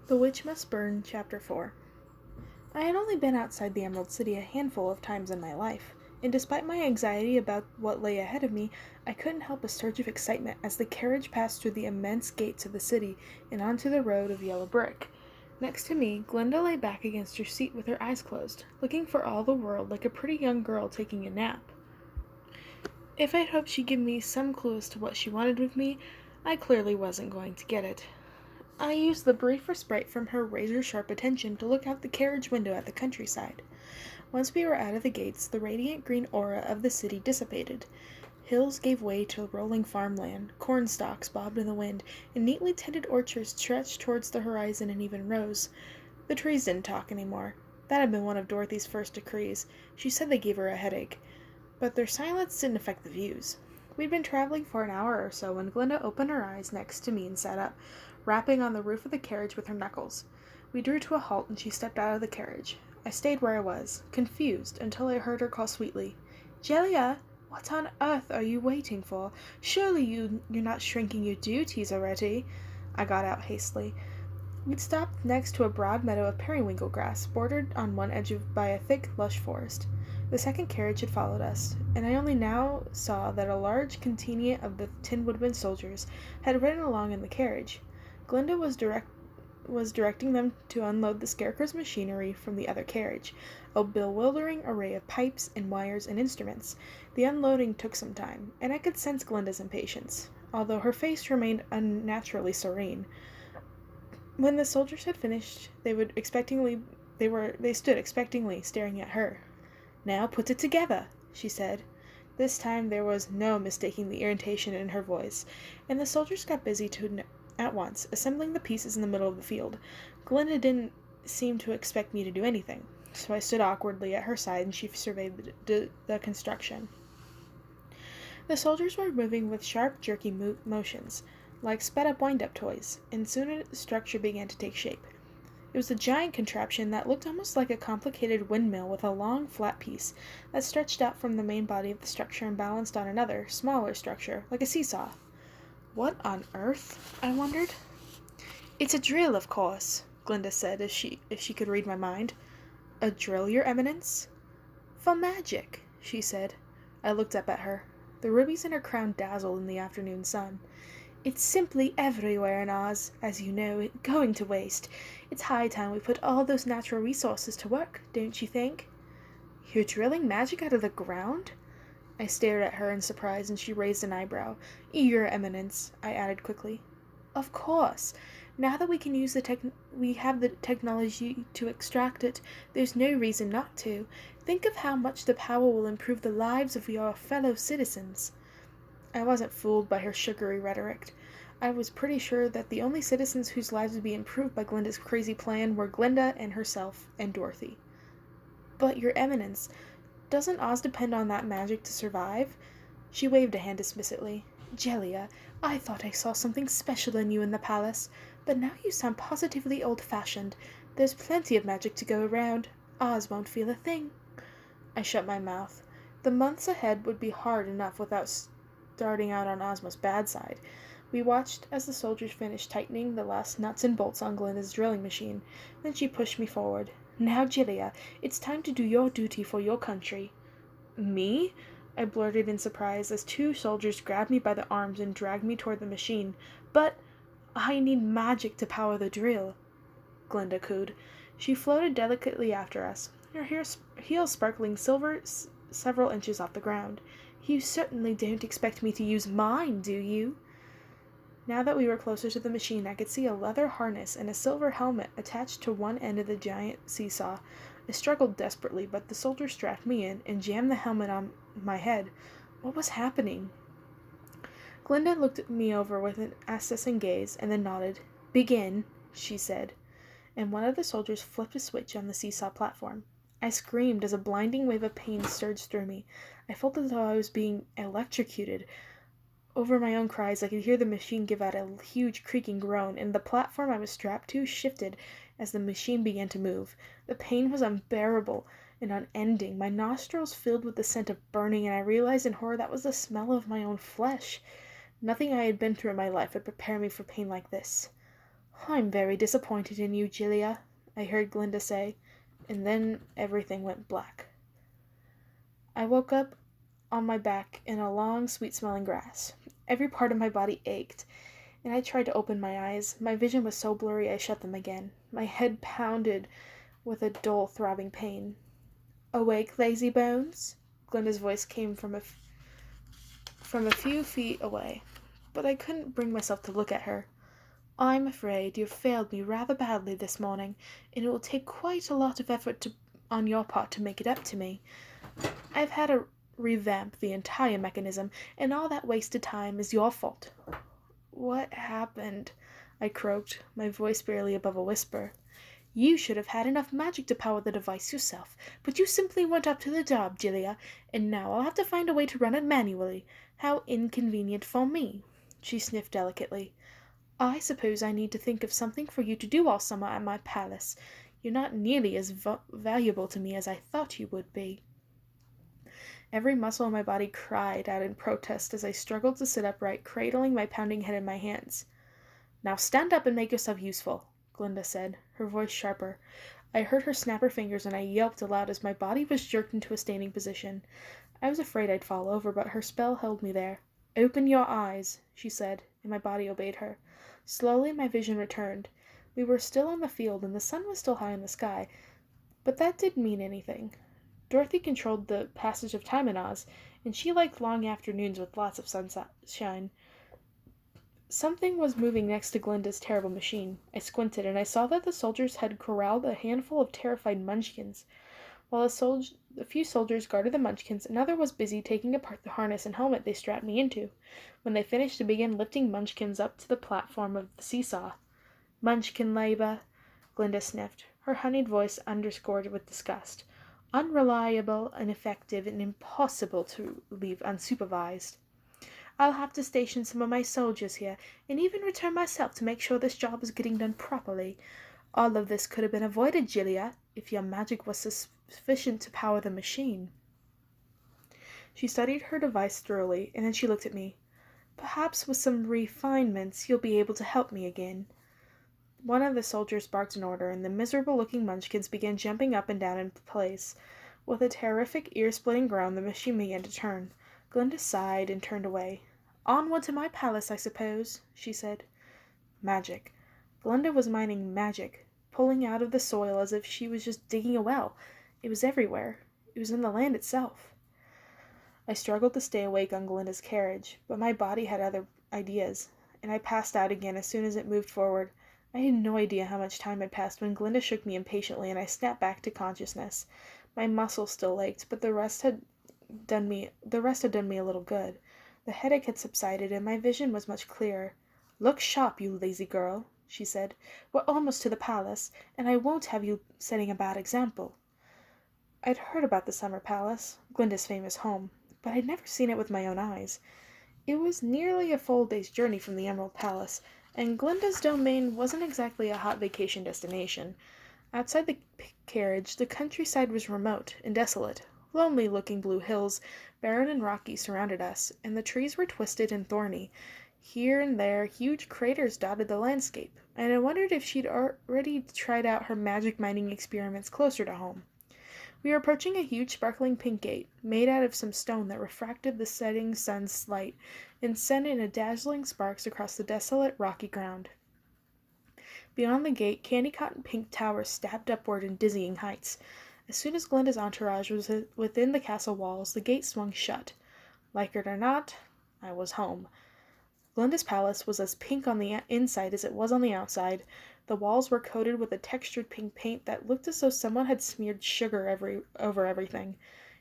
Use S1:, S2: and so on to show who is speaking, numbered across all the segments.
S1: The Witch Must Burn, Chapter 4. I had only been outside the Emerald City a handful of times in my life, and despite my anxiety about what lay ahead of me, I couldn't help a surge of excitement as the carriage passed through the immense gates of the city and onto the road of yellow brick. Next to me, Glinda lay back against her seat with her eyes closed, looking for all the world like a pretty young girl taking a nap. If I'd hoped she'd give me some clue as to what she wanted with me, I clearly wasn't going to get it. I used the brief respite from her razor-sharp attention to look out the carriage window at the countryside. Once we were out of the gates, the radiant green aura of the city dissipated. Hills gave way to rolling farmland, corn stalks bobbed in the wind, and neatly tended orchards stretched towards the horizon in even rows. The trees didn't talk anymore. That had been one of Dorothy's first decrees. She said they gave her a headache. But their silence didn't affect the views. We'd been traveling for an hour or so when Glinda opened her eyes next to me and sat up, rapping on the roof of the carriage with her knuckles. We drew to a halt and she stepped out of the carriage. I stayed where I was, confused, until I heard her call sweetly, "Jellia, what on earth are you waiting for? Surely you're not shrinking your duties already?" I got out hastily. We'd stopped next to a broad meadow of periwinkle grass, bordered on one edge by a thick, lush forest. The second carriage had followed us, and I only now saw that a large contingent of the Tin Woodman soldiers had ridden along in the carriage. Glinda was directing them to unload the Scarecrow's machinery from the other carriage, a bewildering array of pipes and wires and instruments. The unloading took some time, and I could sense Glinda's impatience, although her face remained unnaturally serene. When the soldiers had finished, they stood expectantly staring at her. "Now put it together," she said. This time there was no mistaking the irritation in her voice, and the soldiers got busy at once, assembling the pieces in the middle of the field. Glinda didn't seem to expect me to do anything, so I stood awkwardly at her side and she surveyed the construction. The soldiers were moving with sharp, jerky motions, like sped-up wind-up toys, and soon the structure began to take shape. It was a giant contraption that looked almost like a complicated windmill with a long, flat piece that stretched out from the main body of the structure and balanced on another, smaller structure, like a seesaw. What on earth? I wondered. "It's a drill, of course," Glinda said, if she could read my mind. "A drill, Your Eminence?" "For magic," she said. I looked up at her. The rubies in her crown dazzled in the afternoon sun. "It's simply everywhere in Oz, as you know, going to waste. It's high time we put all those natural resources to work, don't you think?" "You're drilling magic out of the ground?" I stared at her in surprise, and she raised an eyebrow. "Your Eminence," I added quickly. "Of course. Now that we can use we have the technology to extract it, there's no reason not to. Think of how much the power will improve the lives of your fellow citizens." I wasn't fooled by her sugary rhetoric. I was pretty sure that the only citizens whose lives would be improved by Glinda's crazy plan were Glinda and herself and Dorothy. "But, Your Eminence, doesn't Oz depend on that magic to survive?" She waved a hand dismissively. "Jellia, I thought I saw something special in you in the palace, but now you sound positively old-fashioned. There's plenty of magic to go around. Oz won't feel a thing." I shut my mouth. The months ahead would be hard enough without starting out on Ozma's bad side. We watched as the soldiers finished tightening the last nuts and bolts on Glinda's drilling machine. Then she pushed me forward. "Now, Jellia, it's time to do your duty for your country." "Me?" I blurted in surprise as two soldiers grabbed me by the arms and dragged me toward the machine. "But I need magic to power the drill," Glinda cooed. She floated delicately after us, her heels sparkling silver several inches off the ground. "You certainly don't expect me to use mine, do you?" Now that we were closer to the machine, I could see a leather harness and a silver helmet attached to one end of the giant seesaw. I struggled desperately, but the soldier strapped me in and jammed the helmet on my head. What was happening? Glinda looked me over with an assessing gaze and then nodded. "Begin," she said, and one of the soldiers flipped a switch on the seesaw platform. I screamed as a blinding wave of pain surged through me. I felt as though I was being electrocuted. Over my own cries, I could hear the machine give out a huge creaking groan, and the platform I was strapped to shifted as the machine began to move. The pain was unbearable and unending. My nostrils filled with the scent of burning, and I realized in horror that was the smell of my own flesh. Nothing I had been through in my life would prepare me for pain like this. I'm very disappointed in you, Gilia, I heard Glinda say, and then everything went black. I woke up on my back in a long, sweet-smelling grass. Every part of my body ached, and I tried to open my eyes. My vision was so blurry I shut them again. My head pounded with a dull, throbbing pain. Awake, lazy bones? Glinda's voice came from a few feet away, but I couldn't bring myself to look at her. I'm afraid you've failed me rather badly this morning, and it will take quite a lot of effort on your part to make it up to me. I've had to revamp the entire mechanism, and all that wasted time is your fault. What happened? I croaked, my voice barely above a whisper. You should have had enough magic to power the device yourself, but you simply weren't up to the job, Gilia, and now I'll have to find a way to run it manually. How inconvenient for me. She sniffed delicately. I suppose I need to think of something for you to do all summer at my palace. You're not nearly as valuable to me as I thought you would be. Every muscle in my body cried out in protest as I struggled to sit upright, cradling my pounding head in my hands. Now stand up and make yourself useful, Glinda said, her voice sharper. I heard her snap her fingers and I yelped aloud as my body was jerked into a standing position. I was afraid I'd fall over, but her spell held me there. Open your eyes, she said, and my body obeyed her. Slowly my vision returned. We were still on the field and the sun was still high in the sky, but that didn't mean anything. Dorothy controlled the passage of time in Oz, and she liked long afternoons with lots of sunshine. Something was moving next to Glinda's terrible machine. I squinted, and I saw that the soldiers had corralled a handful of terrified munchkins. While a few soldiers guarded the munchkins, another was busy taking apart the harness and helmet they strapped me into. When they finished, they began lifting Munchkins up to the platform of the seesaw. Munchkin labor, Glinda sniffed, her honeyed voice underscored with disgust. Unreliable, ineffective, and impossible to leave unsupervised. I'll have to station some of my soldiers here, and even return myself to make sure this job is getting done properly. All of this could have been avoided, Gilia, if your magic was sufficient to power the machine. She studied her device thoroughly, and then she looked at me. Perhaps with some refinements you'll be able to help me again. One of the soldiers barked an order, and the miserable-looking munchkins began jumping up and down in place. With a terrific, ear-splitting groan, the machine began to turn. Glinda sighed and turned away. Onward to my palace, I suppose, she said. Magic. Glinda was mining magic, pulling out of the soil as if she was just digging a well. It was everywhere. It was in the land itself. I struggled to stay awake on Glinda's carriage, but my body had other ideas, and I passed out again as soon as it moved forward. I had no idea how much time had passed when Glinda shook me impatiently, and I snapped back to consciousness. My muscles still ached, but the rest had done me a little good. The headache had subsided, and my vision was much clearer. Look sharp, you lazy girl, she said. We're almost to the palace, and I won't have you setting a bad example. I'd heard about the Summer Palace, Glinda's famous home, but I'd never seen it with my own eyes. It was nearly a full day's journey from the Emerald Palace, and Glinda's domain wasn't exactly a hot vacation destination. Outside the carriage, the countryside was remote and desolate. Lonely-looking blue hills, barren and rocky, surrounded us, and the trees were twisted and thorny. Here and there, huge craters dotted the landscape, and I wondered if she'd already tried out her magic mining experiments closer to home. We were approaching a huge sparkling pink gate, made out of some stone that refracted the setting sun's light and sent in a dazzling sparks across the desolate, rocky ground. Beyond the gate, candy-cotton pink towers stabbed upward in dizzying heights. As soon as Glinda's entourage was within the castle walls, the gate swung shut. Like it or not, I was home. Glinda's palace was as pink on the inside as it was on the outside. The walls were coated with a textured pink paint that looked as though someone had smeared sugar over everything.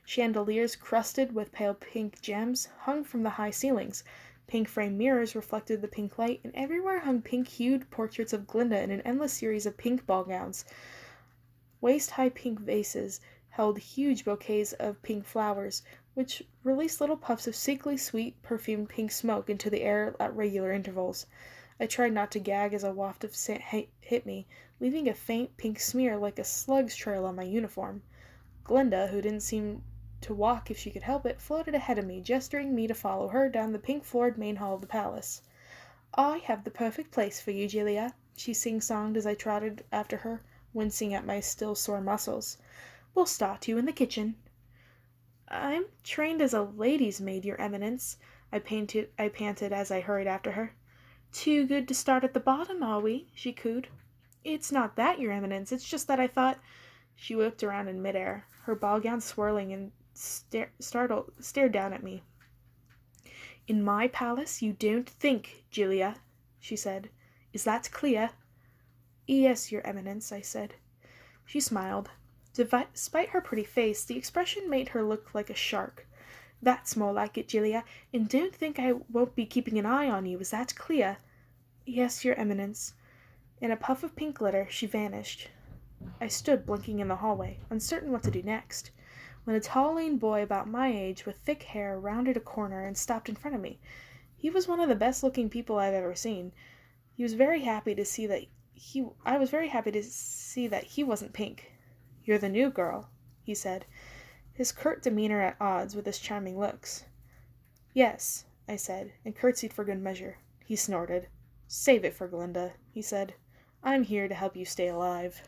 S1: Chandeliers crusted with pale pink gems hung from the high ceilings. Pink frame mirrors reflected the pink light, and everywhere hung pink-hued portraits of Glinda in an endless series of pink ball gowns. Waist-high pink vases held huge bouquets of pink flowers, which released little puffs of sickly sweet, perfumed pink smoke into the air at regular intervals. I tried not to gag as a waft of scent hit me, leaving a faint pink smear like a slug's trail on my uniform. Glinda, who didn't seem to walk if she could help it, floated ahead of me, gesturing me to follow her down the pink-floored main hall of the palace. I have the perfect place for you, Gilia, she sing-songed as I trotted after her, wincing at my still sore muscles. "We'll start you in the kitchen." "I'm trained as a lady's maid, Your Eminence," I panted as I hurried after her. "Too good to start at the bottom, are we?" she cooed. "It's not that, Your Eminence. It's just that I thought—" She whipped around in midair, her ball gown swirling, and stared down at me. "In my palace you don't think, Julia," she said. "Is that clear?" "Yes, Your Eminence," I said. She smiled. Despite her pretty face, the expression made her look like a shark. "That's more like it, Julia, and don't think I won't be keeping an eye on you. Is that clear?" "Yes, Your Eminence." In a puff of pink glitter, she vanished. I stood blinking in the hallway, uncertain what to do next, when a tall, lean boy about my age with thick hair rounded a corner and stopped in front of me. He was one of the best-looking people I've ever seen. I was very happy to see that he wasn't pink. "You're the new girl," he said, his curt demeanor at odds with his charming looks. "Yes," I said, and curtsied for good measure. He snorted. "Save it for Glinda," he said. "I'm here to help you stay alive."